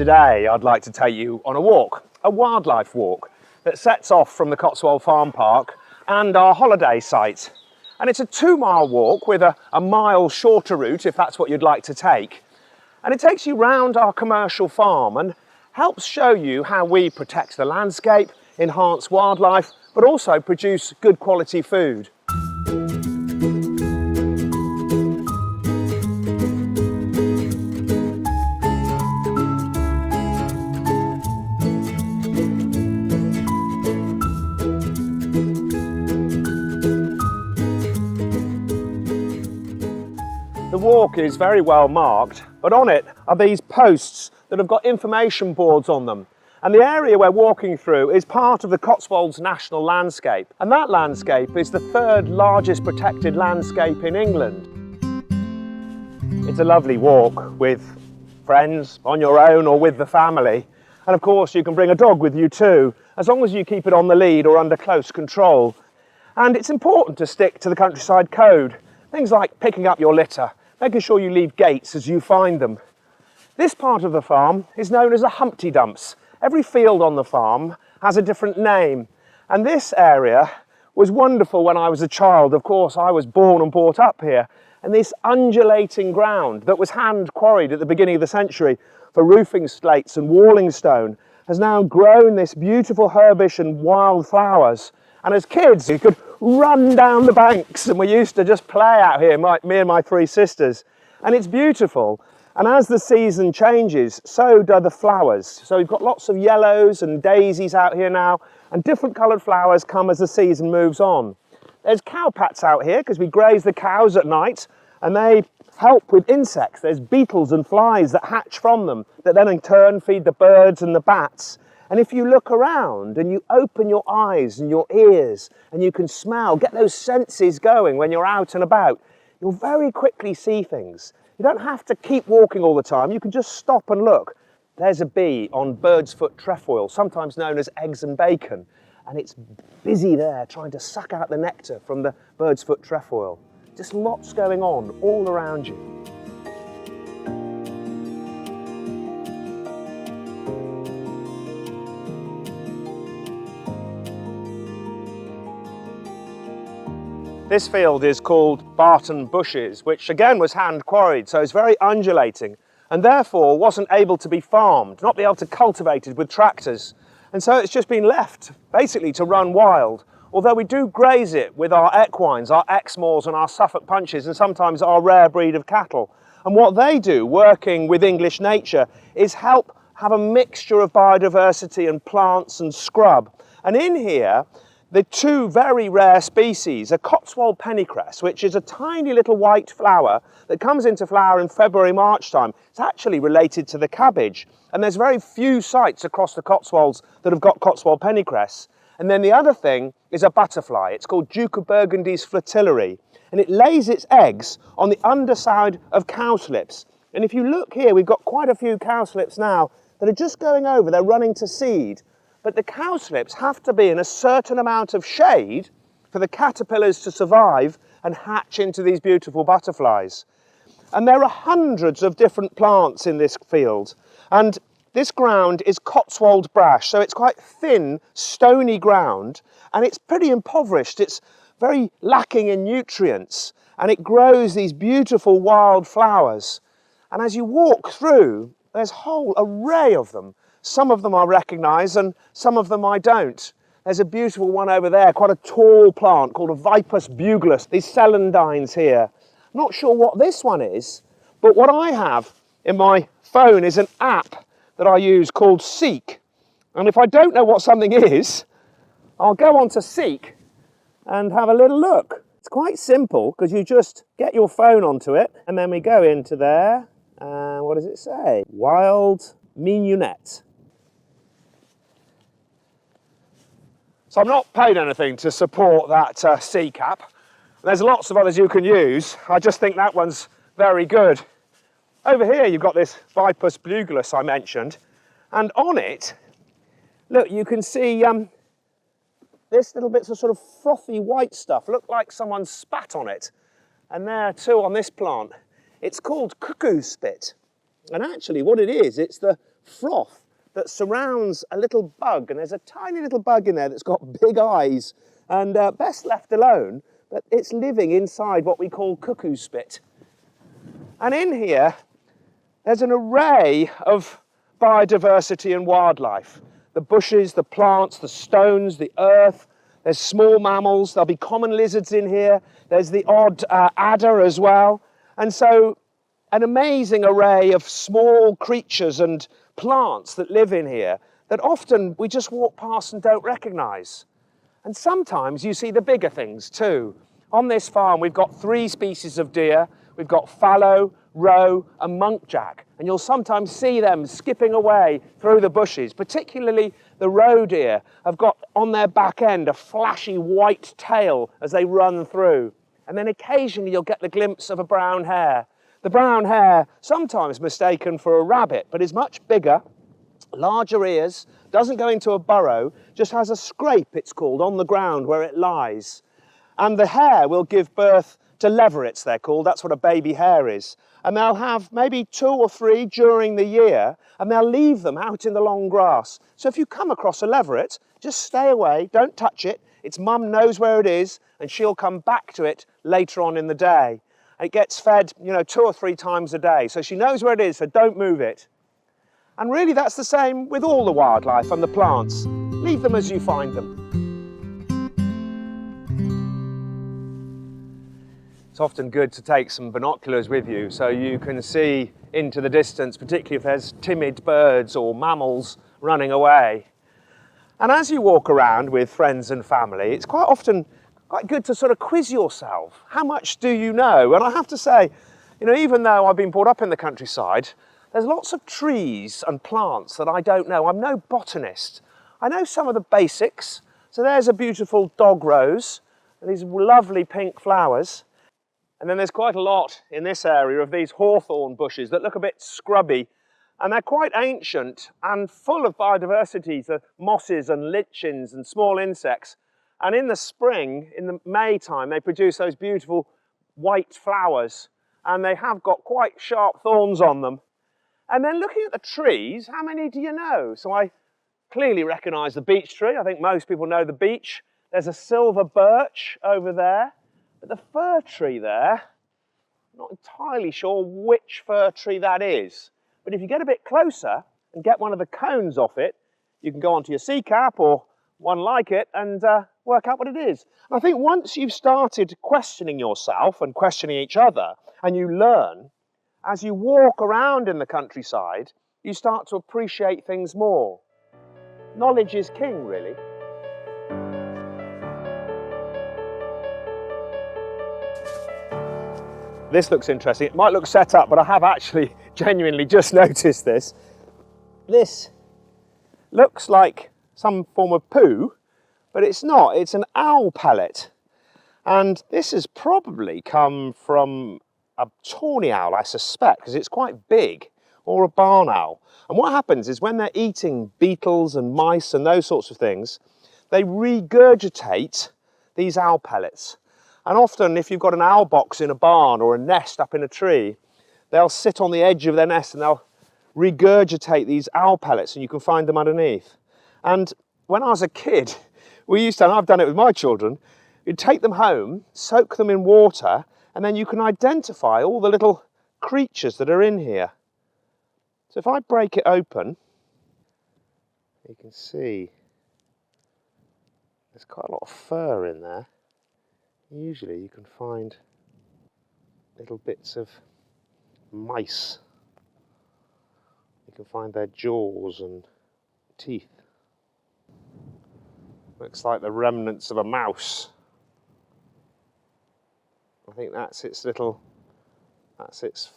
Today I'd like to take you on a walk, a wildlife walk that sets off from the Cotswold Farm Park and our holiday site. And it's a 2-mile walk with a mile shorter route if that's what you'd like to take. And it takes you round our commercial farm and helps show you how we protect the landscape, enhance wildlife, but also produce good quality food. The walk is very well marked, but on it are these posts that have got information boards on them. And the area we're walking through is part of the Cotswolds National Landscape. And that landscape is the 3rd largest protected landscape in England. It's a lovely walk with friends, on your own or with the family. And of course you can bring a dog with you too, as long as you keep it on the lead or under close control. And it's important to stick to the countryside code. Things like picking up your litter, making sure you leave gates as you find them. This part of the farm is known as the Humpty Dumps. Every field on the farm has a different name. And this area was wonderful when I was a child. Of course, I was born and brought up here. And this undulating ground that was hand quarried at the beginning of the century for roofing slates and walling stone has now grown this beautiful herbish and wildflowers. And as kids, you could run down the banks, and we used to just play out here, me and my 3 sisters. And it's beautiful. And as the season changes, so do the flowers. So we've got lots of yellows and daisies out here now, and different coloured flowers come as the season moves on. There's cowpats out here because we graze the cows at night, and they help with insects. There's beetles and flies that hatch from them, that then in turn feed the birds and the bats. And if you look around and you open your eyes and your ears and you can smell, get those senses going when you're out and about, you'll very quickly see things. You don't have to keep walking all the time, you can just stop and look. There's a bee on bird's foot trefoil, sometimes known as eggs and bacon, and it's busy there trying to suck out the nectar from the bird's foot trefoil. Just lots going on all around you. This field is called Barton Bushes, which again was hand quarried, so it's very undulating and therefore wasn't able to be farmed, not be able to cultivate it with tractors. And so it's just been left basically to run wild, although we do graze it with our equines, our Exmoors and our Suffolk Punches, and sometimes our rare breed of cattle. And what they do, working with English nature, is help have a mixture of biodiversity and plants and scrub. And in here, the 2 very rare species are Cotswold pennycress, which is a tiny little white flower that comes into flower in February, March time. It's actually related to the cabbage. And there's very few sites across the Cotswolds that have got Cotswold pennycress. And then the other thing is a butterfly. It's called Duke of Burgundy's flatillary. And it lays its eggs on the underside of cowslips. And if you look here, we've got quite a few cowslips now that are just going over, they're running to seed. But the cowslips have to be in a certain amount of shade for the caterpillars to survive and hatch into these beautiful butterflies. And there are hundreds of different plants in this field. And this ground is Cotswold brash, so it's quite thin, stony ground, and it's pretty impoverished. It's very lacking in nutrients, and it grows these beautiful wild flowers. And as you walk through, there's a whole array of them. Some of them I recognise and some of them I don't. There's a beautiful one over there, quite a tall plant called a Vipus bugulus, these celandines here. I'm not sure what this one is, but what I have in my phone is an app that I use called Seek. And if I don't know what something is, I'll go on to Seek and have a little look. It's quite simple because you just get your phone onto it and then we go into there and what does it say? Wild mignonette. So I'm not paid anything to support that Seek app. There's lots of others you can use. I just think that one's very good. Over here you've got this Vipus bugulus I mentioned, and on it, look, you can see this little bits of sort of frothy white stuff, look like someone spat on it. And there too on this plant, it's called cuckoo spit. And actually what it is, it's the froth that surrounds a little bug, and there's a tiny little bug in there that's got big eyes and best left alone, but it's living inside what we call cuckoo spit. And in here, there's an array of biodiversity and wildlife. The bushes, the plants, the stones, the earth. There's small mammals. There'll be common lizards in here. There's the odd adder as well. And so an amazing array of small creatures and plants that live in here that often we just walk past and don't recognise. And sometimes you see the bigger things too. On this farm, we've got 3 species of deer. We've got fallow, roe and muntjac, and you'll sometimes see them skipping away through the bushes. Particularly the roe deer have got on their back end a flashy white tail as they run through, and then occasionally you'll get the glimpse of a brown hare. The brown hare, sometimes mistaken for a rabbit, but is much bigger, larger ears, doesn't go into a burrow, just has a scrape, it's called, on the ground where it lies. And the hare will give birth to leverets, they're called. That's what a baby hare is. And they'll have maybe 2 or 3 during the year, and they'll leave them out in the long grass. So if you come across a leveret, just stay away, don't touch it. Its mum knows where it is, and she'll come back to it later on in the day. It gets fed, 2 or 3 times a day, so she knows where it is, so don't move it. And really that's the same with all the wildlife and the plants. Leave them as you find them. It's often good to take some binoculars with you so you can see into the distance, particularly if there's timid birds or mammals running away. And as you walk around with friends and family, it's quite often quite good to sort of quiz yourself. How much do you know? And I have to say, even though I've been brought up in the countryside, there's lots of trees and plants that I don't know. I'm no botanist. I know some of the basics. So there's a beautiful dog rose, and these lovely pink flowers. And then there's quite a lot in this area of these hawthorn bushes that look a bit scrubby, and they're quite ancient and full of biodiversity, the mosses and lichens and small insects. And in the spring, in the May time, they produce those beautiful white flowers, and they have got quite sharp thorns on them. And then looking at the trees, how many do you know? So I clearly recognise the beech tree. I think most people know the beech. There's a silver birch over there. But the fir tree there, I'm not entirely sure which fir tree that is. But if you get a bit closer and get one of the cones off it, you can go onto your sea cap or one like it and work out what it is. And I think once you've started questioning yourself and questioning each other, and you learn, as you walk around in the countryside, you start to appreciate things more. Knowledge is king, really. This looks interesting. It might look set up, but I have actually genuinely just noticed this. This looks like some form of poo, but it's not. It's an owl pellet. And this has probably come from a tawny owl, I suspect, because it's quite big, or a barn owl. And what happens is when they're eating beetles and mice and those sorts of things, they regurgitate these owl pellets. And often if you've got an owl box in a barn or a nest up in a tree, they'll sit on the edge of their nest and they'll regurgitate these owl pellets, and you can find them underneath. And when I was a kid, we used to, and I've done it with my children, you'd take them home, soak them in water, and then you can identify all the little creatures that are in here. So if I break it open, you can see there's quite a lot of fur in there. Usually you can find little bits of mice. You can find their jaws and teeth. Looks like the remnants of a mouse. I think that's its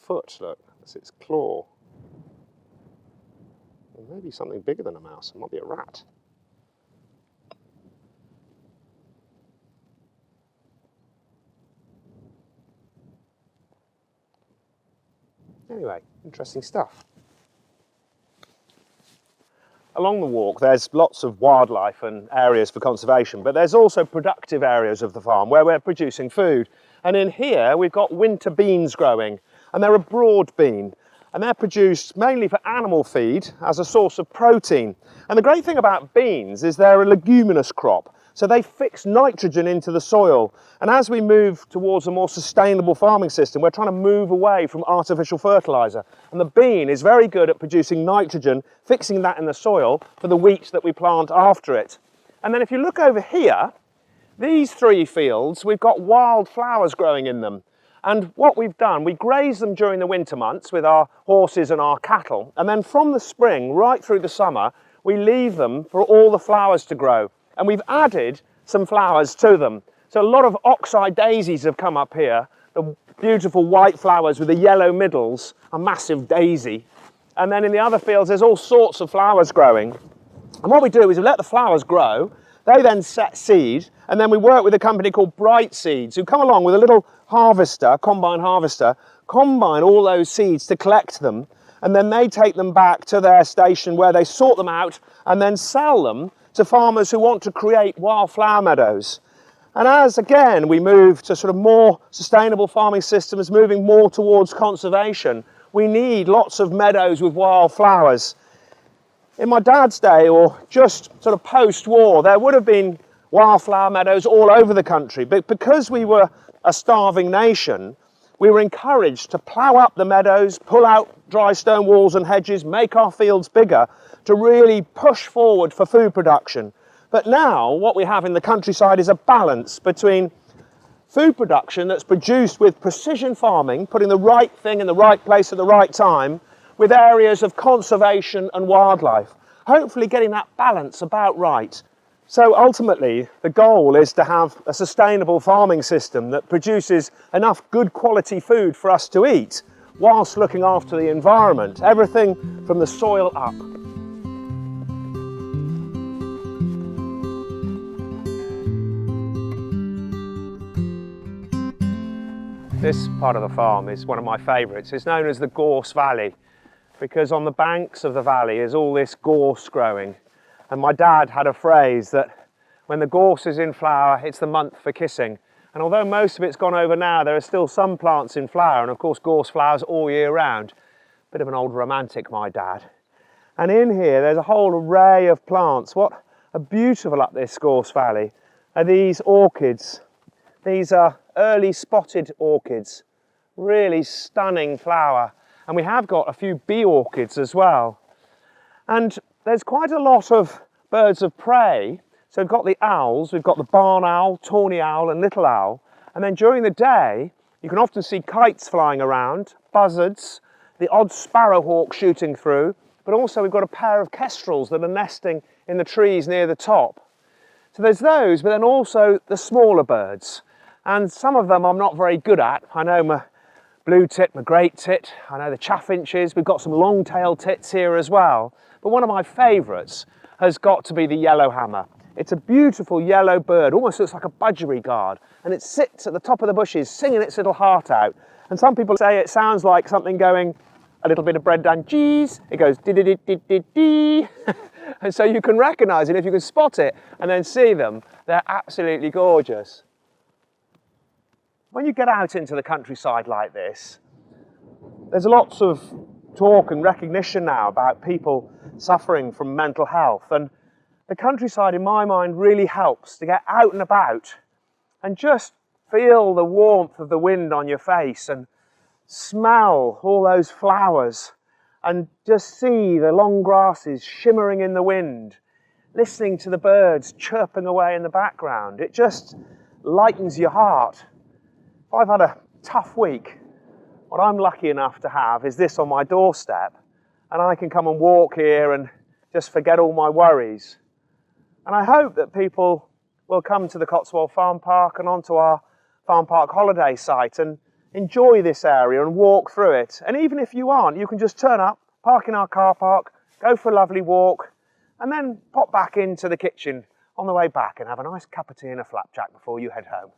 foot, look, that's its claw. Or maybe something bigger than a mouse, it might be a rat. Anyway, interesting stuff. Along the walk there's lots of wildlife and areas for conservation, but there's also productive areas of the farm where we're producing food. And in here we've got winter beans growing, and they're a broad bean. and they're produced mainly for animal feed as a source of protein. And the great thing about beans is they're a leguminous crop, so they fix nitrogen into the soil. And as we move towards a more sustainable farming system, we're trying to move away from artificial fertiliser. And the bean is very good at producing nitrogen, fixing that in the soil for the wheat that we plant after it. And then if you look over here, these 3 fields, we've got wildflowers growing in them. And what we've done, we graze them during the winter months with our horses and our cattle. And then from the spring right through the summer, we leave them for all the flowers to grow. And we've added some flowers to them. So a lot of oxeye daisies have come up here. The beautiful white flowers with the yellow middles, a massive daisy. And then in the other fields, there's all sorts of flowers growing. And what we do is we let the flowers grow. They then set seed, and then we work with a company called Bright Seeds, who come along with a little harvester, combine harvester, combine all those seeds to collect them, and then they take them back to their station where they sort them out and then sell them to farmers who want to create wildflower meadows. And as, again, we move to sort of more sustainable farming systems, moving more towards conservation, we need lots of meadows with wildflowers. In my dad's day, or just sort of post-war, there would have been wildflower meadows all over the country. But because we were a starving nation, we were encouraged to plough up the meadows, pull out dry stone walls and hedges, make our fields bigger to really push forward for food production. But now what we have in the countryside is a balance between food production that's produced with precision farming, putting the right thing in the right place at the right time, with areas of conservation and wildlife, hopefully getting that balance about right. So ultimately, the goal is to have a sustainable farming system that produces enough good quality food for us to eat, whilst looking after the environment, everything from the soil up. This part of the farm is one of my favourites. It's known as the Gorse Valley, because on the banks of the valley is all this gorse growing. And my dad had a phrase that when the gorse is in flower, it's the month for kissing. And although most of it's gone over now, there are still some plants in flower, and of course gorse flowers all year round. Bit of an old romantic, my dad. And in here there's a whole array of plants. What are beautiful up this Gorse Valley are these orchids. These are early spotted orchids, really stunning flower. And we have got a few bee orchids as well. And there's quite a lot of birds of prey. So we've got the owls, we've got the barn owl, tawny owl and little owl. And then during the day, you can often see kites flying around, buzzards, the odd sparrowhawk shooting through, but also we've got a pair of kestrels that are nesting in the trees near the top. So there's those, but then also the smaller birds. And some of them I'm not very good at. I know my blue tit, my great tit, I know the chaffinches, we've got some long-tailed tits here as well. But one of my favourites has got to be the yellowhammer. It's a beautiful yellow bird, almost looks like a budgerigard, and it sits at the top of the bushes singing its little heart out. And some people say it sounds like something going, a little bit of bread and cheese, it goes dee-dee-dee-dee-dee-dee. And so you can recognise it if you can spot it and then see them. They're absolutely gorgeous. When you get out into the countryside like this, there's lots of talk and recognition now about people suffering from mental health, and the countryside in my mind really helps to get out and about and just feel the warmth of the wind on your face and smell all those flowers and just see the long grasses shimmering in the wind, listening to the birds chirping away in the background. It just lightens your heart. If I've had a tough week, what I'm lucky enough to have is this on my doorstep, and I can come and walk here and just forget all my worries. And I hope that people will come to the Cotswold Farm Park and onto our Farm Park holiday site and enjoy this area and walk through it. And even if you aren't, you can just turn up, park in our car park, go for a lovely walk, and then pop back into the kitchen on the way back and have a nice cup of tea and a flapjack before you head home.